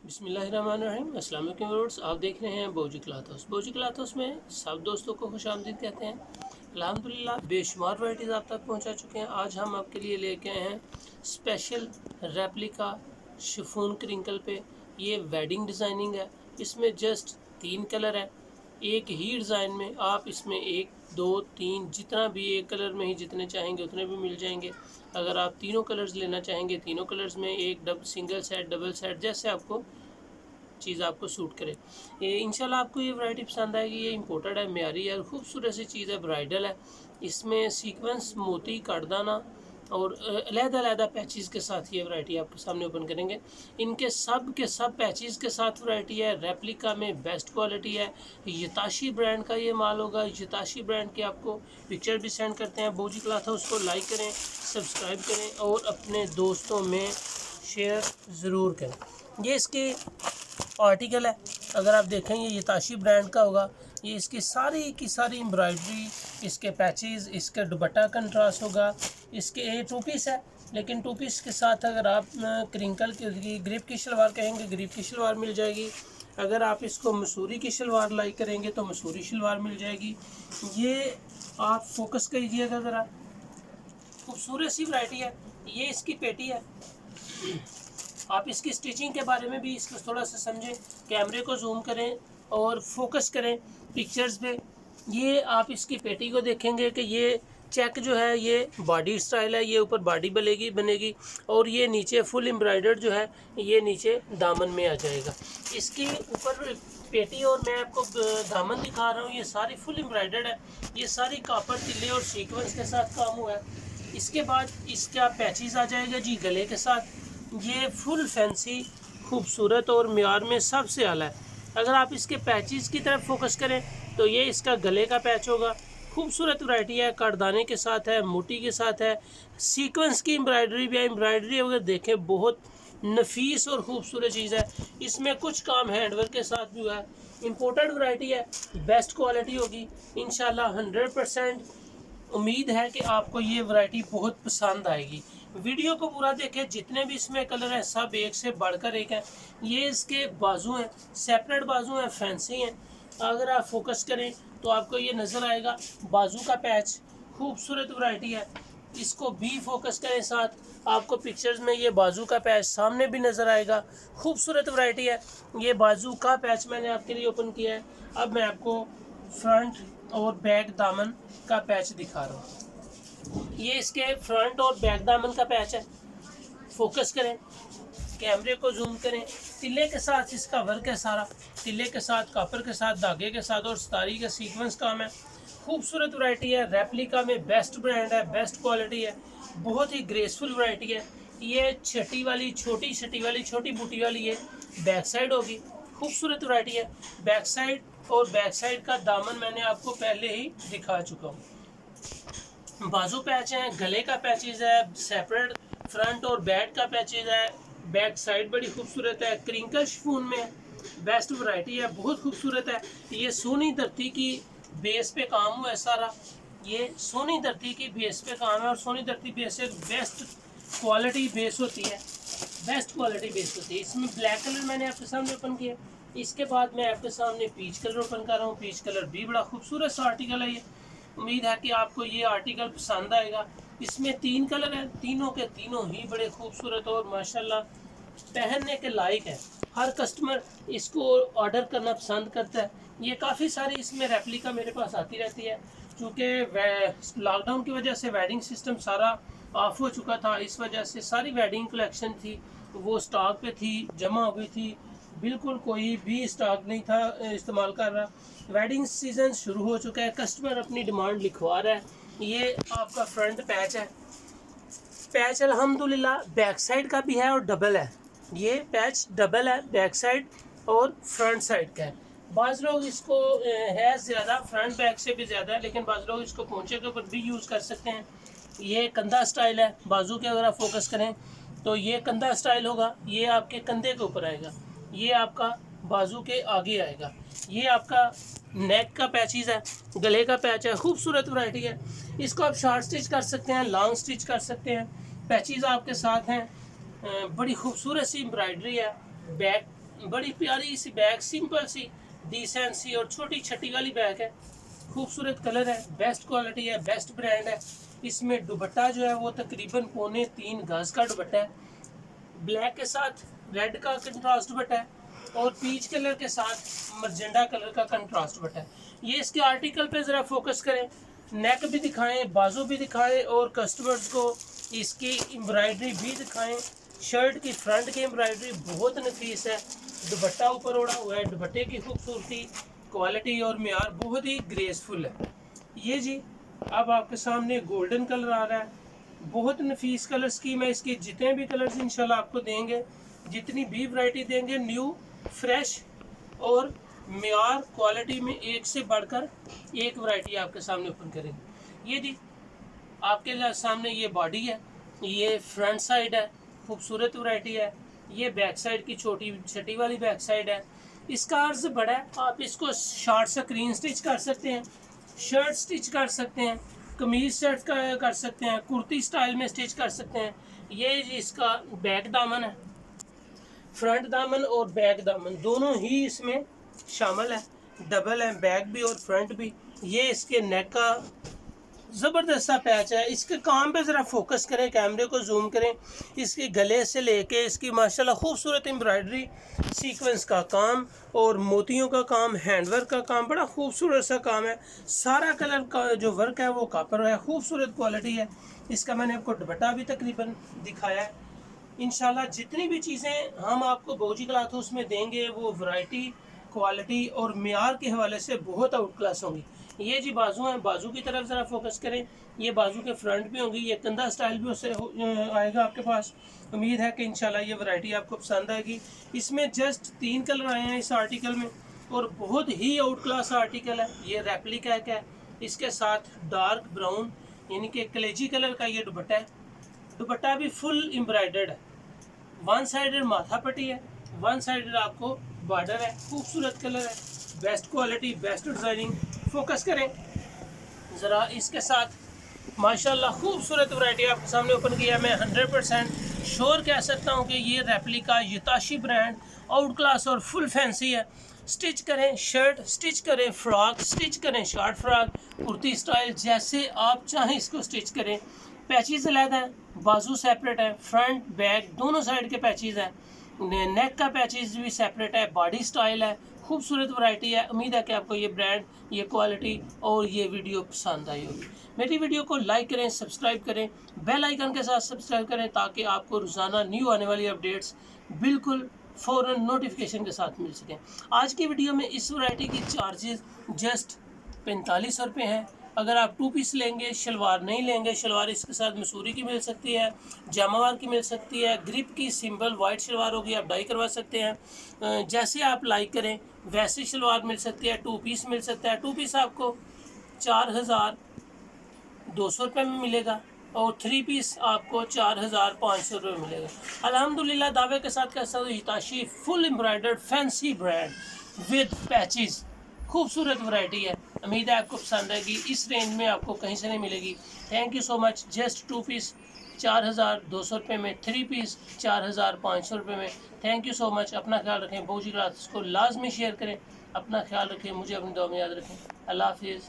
बिस्मिल्लाहिर्रहमानिर्रहीम। अस्सलाम वालेकुम व्यूअर्स, आप देख रहे हैं बोजी क्लॉथ हाउस। बोजी क्लॉथ हाउस में सब दोस्तों को खुश आमदीद कहते हैं। अल्हम्दुलिल्लाह बेशुमार वैराइटीज़ आप तक पहुंचा चुके हैं। आज हम आपके लिए लेके आए हैं स्पेशल रेप्लिका शिफॉन क्रिंकल पे। ये वेडिंग डिज़ाइनिंग है। इसमें जस्ट 3 कलर है। एक ही डिज़ाइन में आप इसमें 1 2 3 जितना भी एक कलर में ही जितने चाहेंगे उतने भी मिल जाएंगे। अगर आप तीनों कलर्स लेना चाहेंगे, तीनों कलर्स में एक सिंगल सेट, डबल सेट, जैसे आपको चीज़ आपको सूट करे। ये इंशाल्लाह आपको ये वैरायटी पसंद आएगी। ये इंपोर्टेड है, म्यारी है, खूबसूरत सी चीज़ है, ब्राइडल है। इसमें सीक्वेंस, मोती, कटदाना और अलग-अलग पैचेस के साथ ये वैरायटी आपके सामने ओपन करेंगे। इनके सब के सब पैचेस के साथ वैरायटी है। रेप्लिका में बेस्ट क्वालिटी है। यताशी ब्रांड का ये माल होगा। यताशी ब्रांड के आपको पिक्चर भी सेंड करते हैं। बोजी क्लॉथ हाउस को लाइक करें, सब्सक्राइब करें और अपने दोस्तों में शेयर ज़रूर करें। ये इसके आर्टिकल है, अगर आप देखें ये यताशी ब्रांड का होगा। ये इसकी सारी की सारी एम्ब्रॉयडरी, इसके पैचेस, इसका दुपट्टा कंट्रास्ट होगा। इसके ये 2 पीस है, लेकिन 2 पीस के साथ अगर आप क्रिंकल की ग्रिप की शलवार कहेंगे, ग्रिप की शलवार मिल जाएगी। अगर आप इसको मसूरी की शलवार लाइक करेंगे तो मसूरी शलवार मिल जाएगी। ये आप फोकस कीजिएगा ज़रा, खूबसूरत सी वैरायटी है। ये इसकी पेटी है। आप इसकी स्टिचिंग के बारे में भी इसको थोड़ा सा समझें, कैमरे को जूम करें और फोकस करें पिक्चर्स पे। ये आप इसकी पेटी को देखेंगे कि ये चेक जो है ये बॉडी स्टाइल है। ये ऊपर बॉडी बनेगी और ये नीचे फुल एम्ब्रॉयडर्ड जो है ये नीचे दामन में आ जाएगा। इसकी ऊपर पेटी और मैं आपको दामन दिखा रहा हूँ, ये सारी फुल एम्ब्रॉयडर्ड है। ये सारी कापर तिल्ले और सीक्वेंस के साथ काम हुआ है। इसके बाद इसका पैचेस आ जाएगा जी गले के साथ। ये फुल फैंसी, खूबसूरत और म्यार में सबसे आला है। अगर आप इसके पैचेस की तरफ फोकस करें तो ये इसका गले का पैच होगा। खूबसूरत वैरायटी है, कटदाने के साथ है, मोटी के साथ है, सीक्वेंस की एम्ब्रॉयडरी भी है। एम्ब्रॉयडरी अगर देखें बहुत नफीस और ख़ूबसूरत चीज़ है। इसमें कुछ काम हैंडवर्क के साथ भी हुआ है। इम्पोर्टेड वैरायटी है, बेस्ट क्वालिटी होगी इंशाल्लाह। 100% उम्मीद है कि आपको ये वैरायटी बहुत पसंद आएगी। वीडियो को पूरा देखें, जितने भी इसमें कलर हैं सब एक से बढ़कर एक हैं। ये इसके बाजू हैं, सेपरेट बाजू हैं, फैंसी हैं। अगर आप फोकस करें तो आपको ये नज़र आएगा बाजू का पैच, खूबसूरत वैरायटी है। इसको भी फोकस करें साथ, आपको पिक्चर्स में ये बाजू का पैच सामने भी नज़र आएगा। खूबसूरत वैरायटी है। ये बाजू का पैच मैंने आपके लिए ओपन किया है। अब मैं आपको फ्रंट और बैक दामन का पैच दिखा रहा हूँ। ये इसके फ्रंट और बैक दामन का पैच है। फोकस करें, कैमरे को जूम करें। तिल्ले के साथ इसका वर्क है सारा, तिल्ले के साथ, कापर के साथ, धागे के साथ और सितारी का सीक्वेंस काम है। खूबसूरत वैरायटी है। रेप्लिका में बेस्ट ब्रांड है, बेस्ट क्वालिटी है, बहुत ही ग्रेसफुल वैरायटी है। ये छठी वाली, छोटी छठी वाली, छोटी बूटी वाली ये बैक साइड होगी। खूबसूरत वैरायटी है। बैक साइड और बैक साइड का दामन मैंने आपको पहले ही दिखा चुका हूँ। बाजू पैच है, गले का पैचेज है, सेपरेट फ्रंट और बैक का पैचेज है। बैक साइड बड़ी खूबसूरत है, क्रिंकल शिफॉन में बेस्ट वैरायटी है, बहुत खूबसूरत है। ये सोनी धरती की बेस पे काम हुआ है सारा। ये सोनी धरती की बेस पे काम है और सोनी धरती बेस से बेस्ट क्वालिटी बेस होती है, बेस्ट क्वालिटी बेस होती है। इसमें ब्लैक कलर मैंने आपके सामने ओपन किया। इसके बाद मैं आपके सामने पीच कलर ओपन कर रहा हूँ। पीच कलर भी बड़ा खूबसूरत सा आर्टिकल है ये। उम्मीद है कि आपको ये आर्टिकल पसंद आएगा। इसमें 3 कलर हैं, तीनों के तीनों ही बड़े खूबसूरत और माशाल्लाह पहनने के लायक है। हर कस्टमर इसको ऑर्डर करना पसंद करता है। ये काफ़ी सारी इसमें रेप्लिका मेरे पास आती रहती है, क्योंकि लॉकडाउन की वजह से वेडिंग सिस्टम सारा ऑफ हो चुका था। इस वजह से सारी वेडिंग कलेक्शन थी वो स्टॉक पे थी, जमा हुई थी। बिल्कुल कोई भी स्टॉक नहीं था इस्तेमाल कर रहा। वेडिंग सीज़न शुरू हो चुका है, कस्टमर अपनी डिमांड लिखवा रहा है। ये आपका फ्रंट पैच है। पैच अल्हम्दुलिल्लाह बैक साइड का भी है और डबल है। ये पैच डबल है, बैक साइड और फ्रंट साइड का है। बाज़ लोग इसको है ज़्यादा फ्रंट बैक से भी ज़्यादा है, लेकिन बाज़ लोग इसको पोंचे के ऊपर भी यूज़ कर सकते हैं। ये कंधा स्टाइल है। बाजू के अगर आप फोकस करें तो ये कंधा स्टाइल होगा, ये आपके कंधे के ऊपर आएगा, ये आपका बाजू के आगे आएगा। ये आपका नेक का पैचेज है, गले का पैच है। खूबसूरत वैरायटी है। इसको आप शॉर्ट स्टिच कर सकते हैं, लॉन्ग स्टिच कर सकते हैं। पैचेज आपके साथ हैं। बड़ी खूबसूरत सी एम्ब्रॉयडरी है। बैक बड़ी प्यारी सी बैग, सिंपल सी डिसेंट सी और छोटी छट्टी वाली बैग है। खूबसूरत कलर है, बेस्ट क्वालिटी है, बेस्ट ब्रांड है। इसमें दुपट्टा जो है वो तकरीबन 3.25 गज का दुपट्टा है। ब्लैक के साथ रेड का कंट्रास्ट दुपट्टा है और पीच कलर के साथ मर्जेंडा कलर का कंट्रास्ट दुपट्टा है। ये इसके आर्टिकल पे ज़रा फोकस करें, नेक भी दिखाएं, बाजू भी दिखाएं और कस्टमर्स को इसकी एम्ब्रॉयडरी भी दिखाएं। शर्ट की फ्रंट की एम्ब्रॉयडरी बहुत नफीस है, दुपट्टा ऊपर ओढ़ा हुआ है, दुपट्टे की खूबसूरती, क्वालिटी और मेयार बहुत ही ग्रेसफुल है। ये जी अब आपके सामने गोल्डन कलर आ रहा है, बहुत नफीस कलर स्कीम है। इसके जितने भी कलर्स इंशाल्लाह आपको देंगे, जितनी भी वैरायटी देंगे, न्यू फ्रेश और मेयार क्वालिटी में एक से बढ़कर एक वैरायटी आपके सामने ओपन करेंगे। ये जी आपके सामने ये बॉडी है, ये फ्रंट साइड है, खूबसूरत वैरायटी है। ये बैक साइड की छोटी छठी वाली बैक साइड है। इसका अर्ज बड़ा है, आप इसको शॉर्ट स्क्रीन स्टिच कर सकते हैं, शर्ट स्टिच कर सकते हैं, कमीज सेट कर सकते हैं, कुर्ती स्टाइल में स्टिच कर सकते हैं। ये इसका बैक दामन है, फ्रंट दामन और बैक दामन दोनों ही इसमें शामिल है, डबल है, बैक भी और फ्रंट भी। ये इसके नेक का ज़बरदस्त सा पैच है। इसके काम पे ज़रा फोकस करें, कैमरे को जूम करें। इसके गले से लेके इसकी माशाल्लाह खूबसूरत एम्ब्रॉयडरी, सीक्वेंस का काम और मोतियों का काम, हैंडवर्क का काम, बड़ा खूबसूरत सा काम है। सारा कलर का जो वर्क है वो कॉपर है, खूबसूरत क्वालिटी है। इसका मैंने आपको दुपट्टा भी तकरीबन दिखाया है। इंशाल्लाह जितनी भी चीज़ें हम आपको बोजी क्लॉथ हाउस में देंगे वो वैरायटी, क्वालिटी और मेयार के हवाले से बहुत आउट क्लास होंगी। ये जी बाजू हैं, बाजू की तरफ ज़रा फोकस करें। ये बाजू के फ्रंट भी होंगी, ये कंधा स्टाइल भी उससे आएगा आपके पास। उम्मीद है कि इंशाल्लाह ये वैरायटी आपको पसंद आएगी। इसमें जस्ट 3 कलर आए हैं इस आर्टिकल में और बहुत ही आउट क्लास आर्टिकल है। ये रेप्लिका है, इसके साथ डार्क ब्राउन यानी कि कलेजी कलर का ये दुपट्टा है। दुपट्टा भी फुल एम्ब्रॉयडर्ड है, वन साइडेड माथा पट्टी है, वन साइडेड आपको बॉर्डर है। खूबसूरत कलर है, best quality, best designing. Focus करें ज़रा इसके साथ, माशाल्लाह खूबसूरत वैरायटी आपके सामने ओपन किया। मैं 100% श्योर कह सकता हूँ कि ये रेप्लिका युताशी ब्रांड आउट क्लास और फुल फैंसी है। स्टिच करें शर्ट, स्टिच करें फ्रॉक, स्टिच करें शॉर्ट फ्रॉक, कुर्ती स्टाइल, जैसे आप चाहें इसको स्टिच करें। पैचेस अलग हैं, बाजू सेपरेट है, फ्रंट बैक दोनों साइड के पैचेस हैं, नेक का पैचेस भी सेपरेट है, बॉडी स्टाइल है। खूबसूरत वैरायटी है। उम्मीद है कि आपको ये ब्रांड, ये क्वालिटी और ये वीडियो पसंद आई होगी। मेरी वीडियो को लाइक करें, सब्सक्राइब करें, बेल आइकन के साथ सब्सक्राइब करें ताकि आपको रोज़ाना न्यू आने वाली अपडेट्स बिल्कुल फ़ौरन नोटिफिकेशन के साथ मिल सकें। आज की वीडियो में इस वैरायटी की चार्जेस जस्ट 45 रुपये हैं। अगर आप 2 पीस लेंगे, शलवार नहीं लेंगे, शलवार इसके साथ मसूरी की मिल सकती है, जामावार की मिल सकती है, ग्रिप की सिंपल वाइट शलवार होगी, आप डाई करवा सकते हैं। जैसे आप लाइक करें वैसी शलवार मिल सकती है। 2 पीस मिल सकता है, 2 पीस आपको 4200 रुपये में मिलेगा और 3 पीस आपको 4500 रुपये में मिलेगा। अल्हम्दुलिल्लाह दावे के साथ कह सकते हो Hitashi full embroidered fancy brand with patches, खूबसूरत वैरायटी है। उम्मीद है आपको पसंद आएगी। इस रेंज में आपको कहीं से नहीं मिलेगी। Thank you so much. Just 2 piece 4200 रुपये में, 3 पीस 4500 रुपये में। Thank you so much. अपना ख्याल रखें, बोजी क्लॉथ्स को लाजमी शेयर करें। अपना ख्याल रखें, मुझे अपनी दुआ में याद रखें। अल्लाह हाफिज़।